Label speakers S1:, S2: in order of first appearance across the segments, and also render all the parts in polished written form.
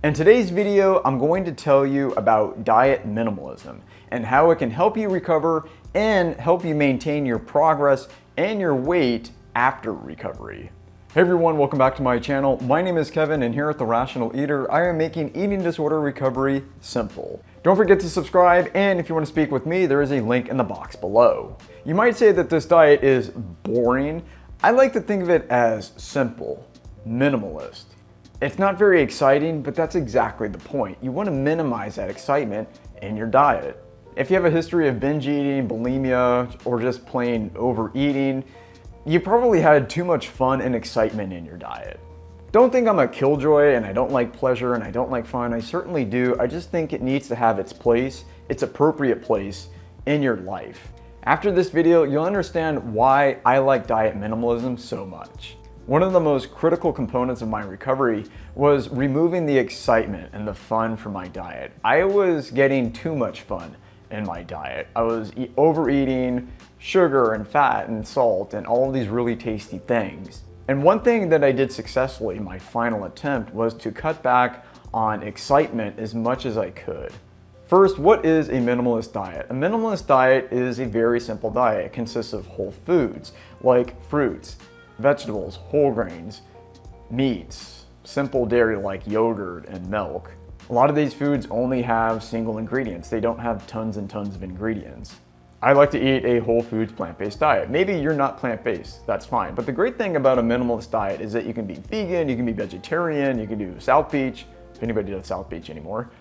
S1: In today's video, I'm going to tell you about diet minimalism and how it can help you recover and help you maintain your progress and your weight after recovery. Hey everyone, welcome back to my channel. My name is Kevin, and here at The Rational Eater, I am making eating disorder recovery simple. Don't forget to subscribe, and if you want to speak with me, there is a link in the box below. You might say that this diet is boring. I like to think of it as simple, minimalist. It's not very exciting, but that's exactly the point. You want to minimize that excitement in your diet. If you have a history of binge eating, bulimia, or just plain overeating, you probably had too much fun and excitement in your diet. Don't think I'm a killjoy and I don't like pleasure and I don't like fun. I certainly do. I just think it needs to have its place, its appropriate place in your life. After this video, you'll understand why I like diet minimalism so much. One of the most critical components of my recovery was removing the excitement and the fun from my diet. I was getting too much fun in my diet. I was overeating sugar and fat and salt and all of these really tasty things. And one thing that I did successfully in my final attempt was to cut back on excitement as much as I could. First, what is a minimalist diet? A minimalist diet is a very simple diet. It consists of whole foods like fruits, vegetables, whole grains, meats, simple dairy like yogurt and milk. A lot of these foods only have single ingredients. They don't have tons and tons of ingredients. I like to eat a whole foods plant-based diet. Maybe you're not plant-based, that's fine. But the great thing about a minimalist diet is that you can be vegan, you can be vegetarian, you can do South Beach, if anybody does South Beach anymore.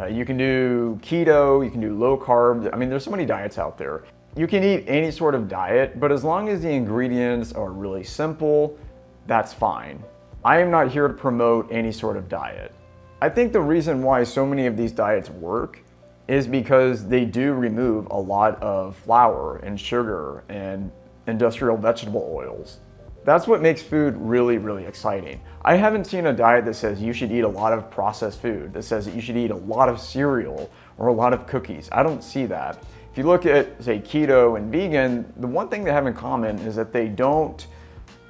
S1: You can do keto, you can do low carb. I mean, there's so many diets out there. You can eat any sort of diet, but as long as the ingredients are really simple, that's fine. I am not here to promote any sort of diet. I think the reason why so many of these diets work is because they do remove a lot of flour and sugar and industrial vegetable oils. That's what makes food really, really exciting. I haven't seen a diet that says you should eat a lot of processed food, that says that you should eat a lot of cereal or a lot of cookies. I don't see that. If you look at, say, keto and vegan, the one thing they have in common is that they don't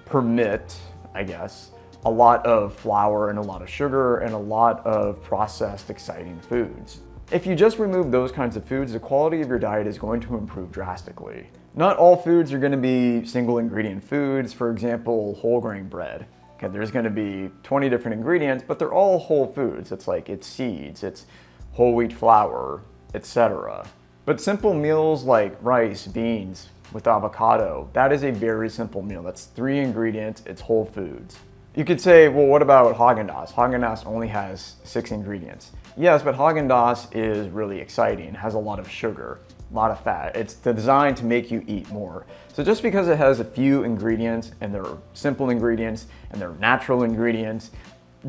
S1: permit, I guess, a lot of flour and a lot of sugar and a lot of processed, exciting foods. If you just remove those kinds of foods, the quality of your diet is going to improve drastically. Not all foods are going to be single ingredient foods. For example, whole grain bread. Okay, there's going to be 20 different ingredients, but they're all whole foods. It's seeds, it's whole wheat flour, etc. But simple meals like rice, beans with avocado, that is a very simple meal. That's 3 ingredients, it's whole foods. You could say, well, what about Haagen-Dazs? Haagen-Dazs only has 6 ingredients. Yes, but Haagen-Dazs is really exciting, has a lot of sugar, a lot of fat. It's designed to make you eat more. So just because it has a few ingredients and they're simple ingredients and they're natural ingredients,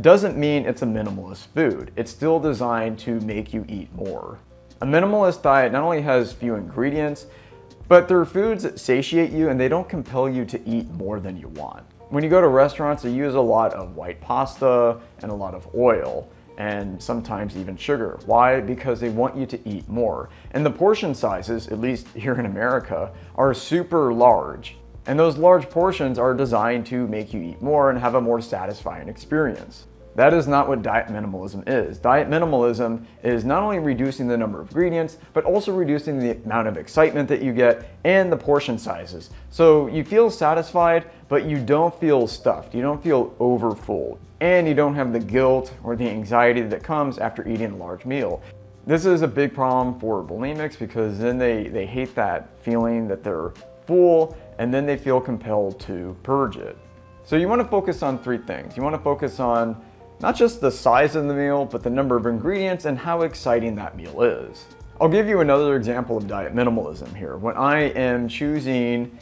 S1: doesn't mean it's a minimalist food. It's still designed to make you eat more. A minimalist diet not only has few ingredients, but they're foods that satiate you and they don't compel you to eat more than you want. When you go to restaurants, they use a lot of white pasta and a lot of oil and sometimes even sugar. Why? Because they want you to eat more. And the portion sizes, at least here in America, are super large. And those large portions are designed to make you eat more and have a more satisfying experience. That is not what diet minimalism is. Diet minimalism is not only reducing the number of ingredients, but also reducing the amount of excitement that you get and the portion sizes. So you feel satisfied, but you don't feel stuffed. You don't feel overfull. And you don't have the guilt or the anxiety that comes after eating a large meal. This is a big problem for bulimics because then they hate that feeling that they're full and then they feel compelled to purge it. So you want to focus on 3 things. You want to focus on not just the size of the meal, but the number of ingredients and how exciting that meal is. I'll give you another example of diet minimalism here. When I am choosing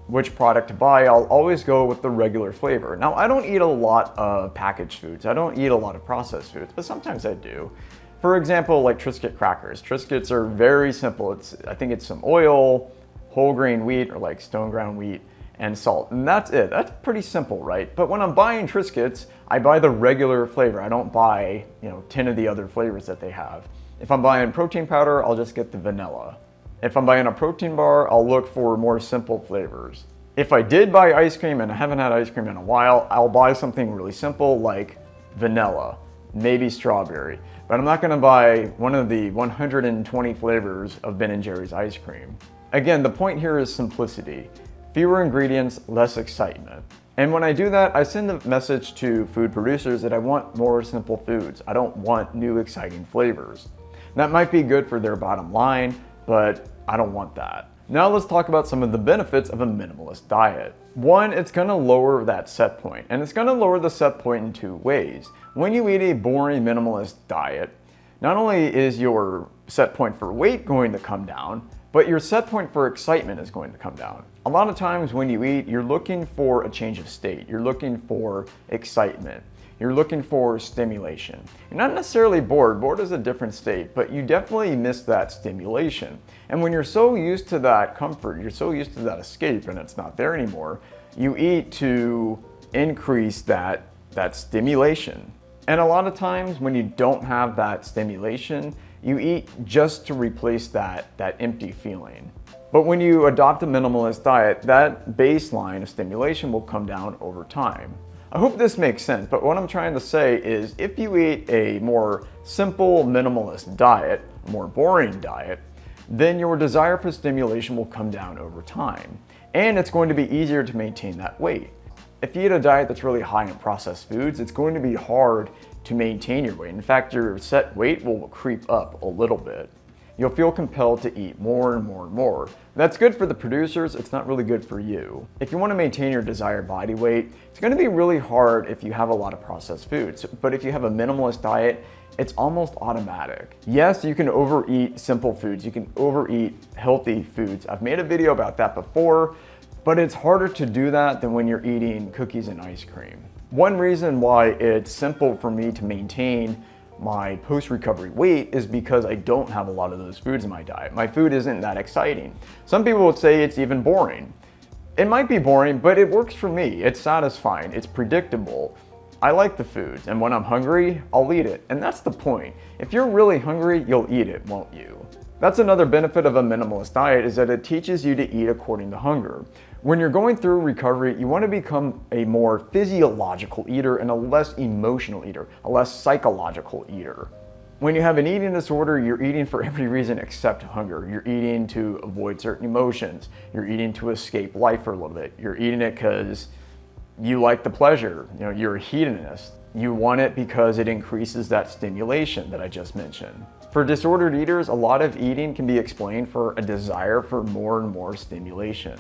S1: which product to buy, I'll always go with the regular flavor. Now, I don't eat a lot of packaged foods. I don't eat a lot of processed foods, but sometimes I do. For example, like Triscuit crackers. Triscuits are very simple. I think it's some oil, whole grain wheat, or like stone ground wheat, and salt, and that's it. That's pretty simple, right? But when I'm buying Triscuits, I buy the regular flavor. I don't buy, 10 of the other flavors that they have. If I'm buying protein powder, I'll just get the vanilla. If I'm buying a protein bar, I'll look for more simple flavors. If I did buy ice cream and I haven't had ice cream in a while, I'll buy something really simple like vanilla, maybe strawberry. But I'm not gonna buy one of the 120 flavors of Ben & Jerry's ice cream. Again, the point here is simplicity. Fewer ingredients, less excitement. And when I do that, I send a message to food producers that I want more simple foods. I don't want new exciting flavors. That might be good for their bottom line, but I don't want that. Now let's talk about some of the benefits of a minimalist diet. One, it's gonna lower that set point, and it's gonna lower the set point in two ways. When you eat a boring minimalist diet, not only is your set point for weight going to come down, but your set point for excitement is going to come down. A lot of times when you eat, you're looking for a change of state. You're looking for excitement. You're looking for stimulation. You're not necessarily bored. Bored is a different state, but you definitely miss that stimulation. And when you're so used to that comfort, you're so used to that escape, and it's not there anymore, you eat to increase that stimulation. And a lot of times when you don't have that stimulation, you eat just to replace that empty feeling. But when you adopt a minimalist diet, that baseline of stimulation will come down over time. I hope this makes sense, but what I'm trying to say is if you eat a more simple minimalist diet, a more boring diet, then your desire for stimulation will come down over time. And it's going to be easier to maintain that weight. If you eat a diet that's really high in processed foods, it's going to be hard to maintain your weight. In fact, your set weight will creep up a little bit. You'll feel compelled to eat more and more and more. That's good for the producers, it's not really good for you. If you want to maintain your desired body weight, it's going to be really hard if you have a lot of processed foods. But if you have a minimalist diet, it's almost automatic. Yes, you can overeat simple foods, you can overeat healthy foods. I've made a video about that before, but it's harder to do that than when you're eating cookies and ice cream. One reason why it's simple for me to maintain my post-recovery weight is because I don't have a lot of those foods in my diet. My food isn't that exciting. Some people would say it's even boring. It might be boring, but it works for me. It's satisfying, it's predictable. I like the foods, and when I'm hungry, I'll eat it. And that's the point. If you're really hungry, you'll eat it, won't you? That's another benefit of a minimalist diet is that it teaches you to eat according to hunger. When you're going through recovery, you want to become a more physiological eater and a less emotional eater, a less psychological eater. When you have an eating disorder, you're eating for every reason except hunger. You're eating to avoid certain emotions. You're eating to escape life for a little bit. You're eating it because you like the pleasure. You're a hedonist. You want it because it increases that stimulation that I just mentioned. For disordered eaters, a lot of eating can be explained for a desire for more and more stimulation.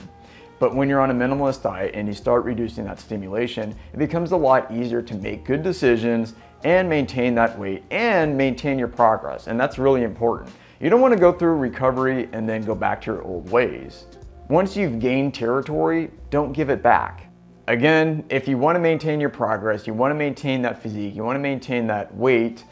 S1: But when you're on a minimalist diet and you start reducing that stimulation, it becomes a lot easier to make good decisions and maintain that weight and maintain your progress. And that's really important. You don't want to go through recovery and then go back to your old ways. Once you've gained territory, don't give it back. Again, if you want to maintain your progress, you want to maintain that physique, you want to maintain that weight,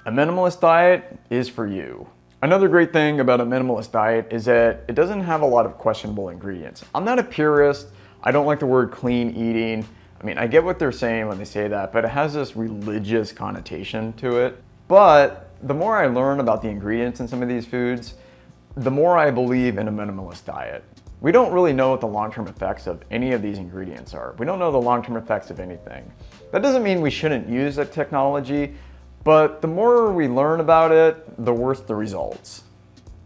S1: a minimalist diet is for you. Another great thing about a minimalist diet is that it doesn't have a lot of questionable ingredients. I'm not a purist. I don't like the word clean eating. I mean, I get what they're saying when they say that, but it has this religious connotation to it. But the more I learn about the ingredients in some of these foods, the more I believe in a minimalist diet. We don't really know what the long-term effects of any of these ingredients are. We don't know the long-term effects of anything. That doesn't mean we shouldn't use that technology, but the more we learn about it, the worse the results.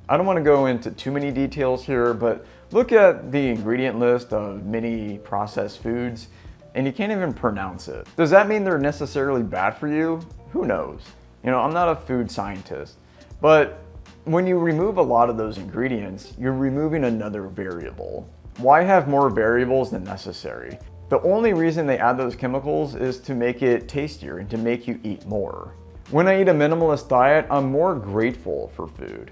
S1: I don't want to go into too many details here, but look at the ingredient list of many processed foods, and you can't even pronounce it. Does that mean they're necessarily bad for you? Who knows? I'm not a food scientist, but when you remove a lot of those ingredients, you're removing another variable. Why have more variables than necessary? The only reason they add those chemicals is to make it tastier and to make you eat more. When I eat a minimalist diet, I'm more grateful for food.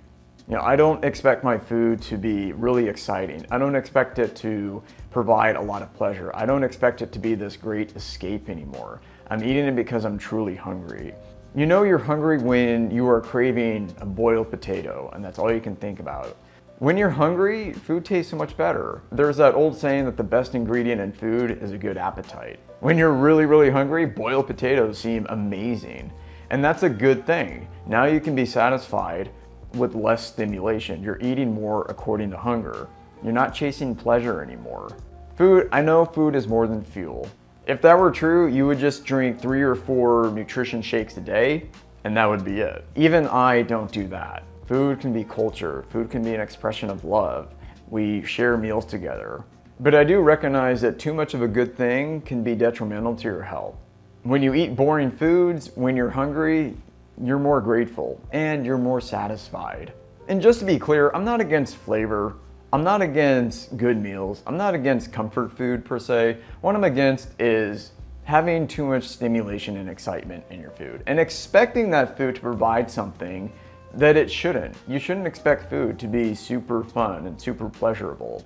S1: I don't expect my food to be really exciting. I don't expect it to provide a lot of pleasure. I don't expect it to be this great escape anymore. I'm eating it because I'm truly hungry. You know you're hungry when you are craving a boiled potato and that's all you can think about. When you're hungry, food tastes so much better. There's that old saying that the best ingredient in food is a good appetite. When you're really, really hungry, boiled potatoes seem amazing. And that's a good thing. Now you can be satisfied with less stimulation. You're eating more according to hunger. You're not chasing pleasure anymore. I know food is more than fuel. If that were true, you would just drink 3 or 4 nutrition shakes a day, and that would be it. Even I don't do that. Food can be culture. Food can be an expression of love. We share meals together. But I do recognize that too much of a good thing can be detrimental to your health. When you eat boring foods, when you're hungry, you're more grateful and you're more satisfied. And just to be clear, I'm not against flavor. I'm not against good meals. I'm not against comfort food per se. What I'm against is having too much stimulation and excitement in your food and expecting that food to provide something that it shouldn't. You shouldn't expect food to be super fun and super pleasurable.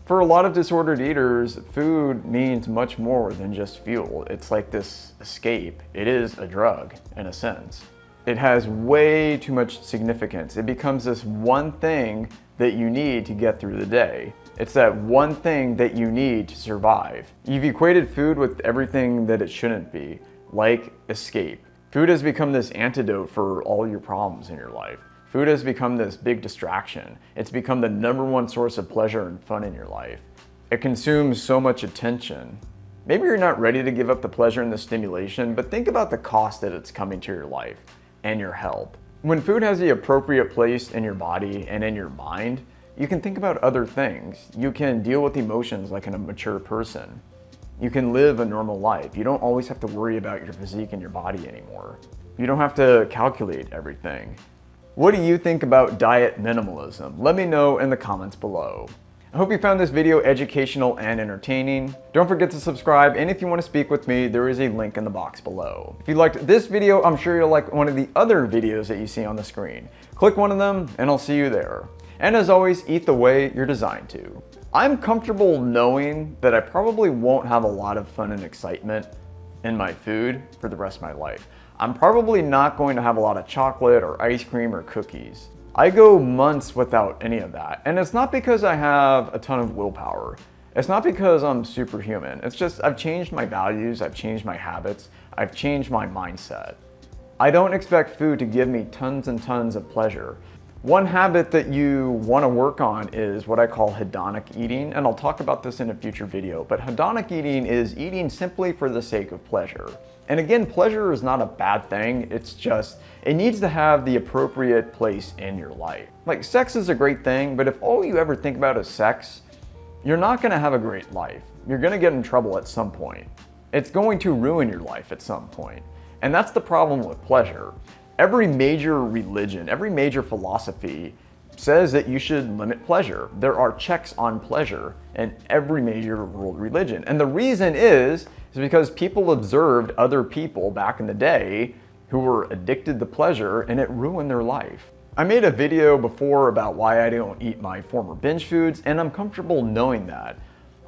S1: For a lot of disordered eaters, food means much more than just fuel. It's like this escape. It is a drug in a sense. It has way too much significance. It becomes this one thing that you need to get through the day. It's that one thing that you need to survive. You've equated food with everything that it shouldn't be, like escape. Food has become this antidote for all your problems in your life. Food has become this big distraction. It's become the #1 source of pleasure and fun in your life. It consumes so much attention. Maybe you're not ready to give up the pleasure and the stimulation, but think about the cost that it's coming to your life and your health. When food has the appropriate place in your body and in your mind, you can think about other things. You can deal with emotions like a mature person. You can live a normal life. You don't always have to worry about your physique and your body anymore. You don't have to calculate everything. What do you think about diet minimalism? Let me know in the comments below. I hope you found this video educational and entertaining. Don't forget to subscribe, and if you want to speak with me, there is a link in the box below. If you liked this video, I'm sure you'll like one of the other videos that you see on the screen. Click one of them, and I'll see you there. And as always, eat the way you're designed to. I'm comfortable knowing that I probably won't have a lot of fun and excitement in my food for the rest of my life. I'm probably not going to have a lot of chocolate or ice cream or cookies. I go months without any of that. And it's not because I have a ton of willpower. It's not because I'm superhuman. It's just I've changed my values, I've changed my habits, I've changed my mindset. I don't expect food to give me tons and tons of pleasure. One habit that you want to work on is what I call hedonic eating, and I'll talk about this in a future video, but hedonic eating is eating simply for the sake of pleasure. And again, pleasure is not a bad thing, it's just, it needs to have the appropriate place in your life. Like, sex is a great thing, but if all you ever think about is sex, you're not going to have a great life. You're going to get in trouble at some point. It's going to ruin your life at some point. And that's the problem with pleasure. Every major religion, every major philosophy says that you should limit pleasure. There are checks on pleasure in every major world religion. And the reason is because people observed other people back in the day who were addicted to pleasure, and it ruined their life. I made a video before about why I don't eat my former binge foods, and I'm comfortable knowing that.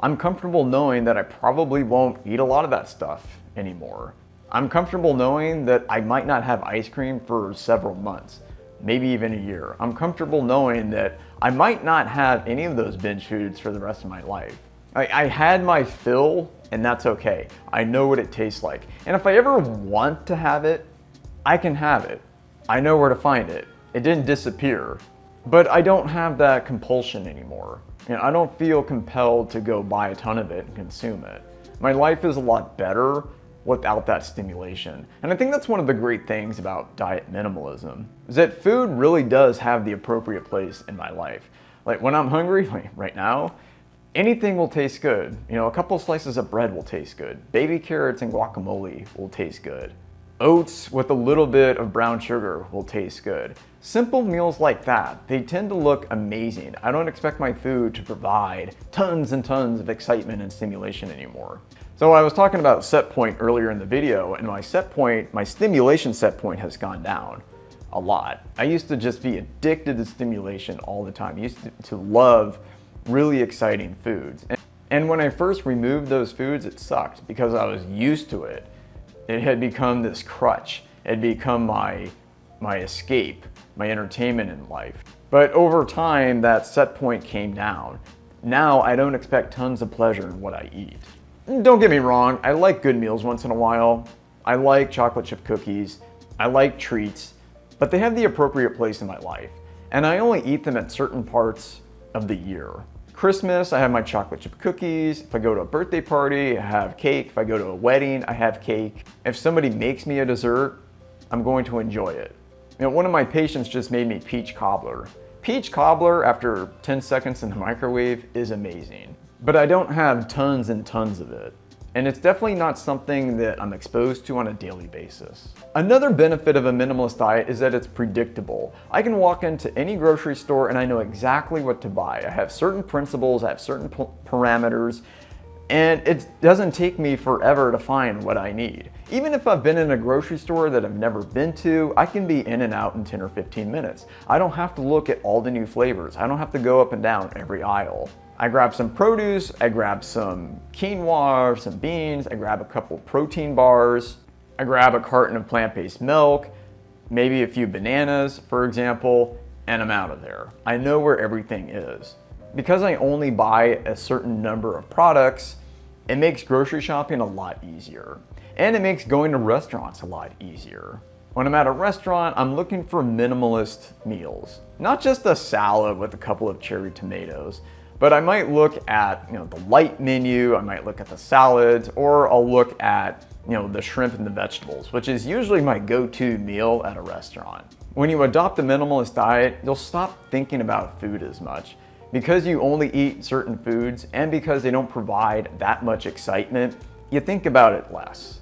S1: I'm comfortable knowing that I probably won't eat a lot of that stuff anymore. I'm comfortable knowing that I might not have ice cream for several months, maybe even a year. I'm comfortable knowing that I might not have any of those binge foods for the rest of my life. I had my fill, and that's okay. I know what it tastes like. And if I ever want to have it, I can have it. I know where to find it. It didn't disappear. But I don't have that compulsion anymore. You know, I don't feel compelled to go buy a ton of it and consume it. My life is a lot better without that stimulation. And I think that's one of the great things about diet minimalism, is that food really does have the appropriate place in my life. Like when I'm hungry, like right now, anything will taste good. You know, a couple slices of bread will taste good. Baby carrots and guacamole will taste good. Oats with a little bit of brown sugar will taste good. Simple meals like that, they tend to look amazing. I don't expect my food to provide tons and tons of excitement and stimulation anymore. So I was talking about set point earlier in the video, and my stimulation set point has gone down a lot. I used to just be addicted to stimulation all the time. I used to love really exciting foods. And when I first removed those foods, it sucked because I was used to it. It had become this crutch. It had become my escape, my entertainment in life. But over time, that set point came down. Now I don't expect tons of pleasure in what I eat. Don't get me wrong, I like good meals once in a while. I like chocolate chip cookies. I like treats, but they have the appropriate place in my life. And I only eat them at certain parts of the year. Christmas, I have my chocolate chip cookies. If I go to a birthday party, I have cake. If I go to a wedding, I have cake. If somebody makes me a dessert, I'm going to enjoy it. You know, one of my patients just made me peach cobbler. Peach cobbler after 10 seconds in the microwave is amazing. But I don't have tons and tons of it. And it's definitely not something that I'm exposed to on a daily basis. Another benefit of a minimalist diet is that it's predictable. I can walk into any grocery store and I know exactly what to buy. I have certain principles, I have certain parameters, and it doesn't take me forever to find what I need. Even if I've been in a grocery store that I've never been to, I can be in and out in 10 or 15 minutes. I don't have to look at all the new flavors. I don't have to go up and down every aisle. I grab some produce, I grab some quinoa, some beans, I grab a couple protein bars, I grab a carton of plant-based milk, maybe a few bananas, for example, and I'm out of there. I know where everything is. Because I only buy a certain number of products, it makes grocery shopping a lot easier. And it makes going to restaurants a lot easier. When I'm at a restaurant, I'm looking for minimalist meals. Not just a salad with a couple of cherry tomatoes, but I might look at, the light menu, I might look at the salads, or I'll look at, the shrimp and the vegetables, which is usually my go-to meal at a restaurant. When you adopt a minimalist diet, you'll stop thinking about food as much. Because you only eat certain foods and because they don't provide that much excitement, you think about it less.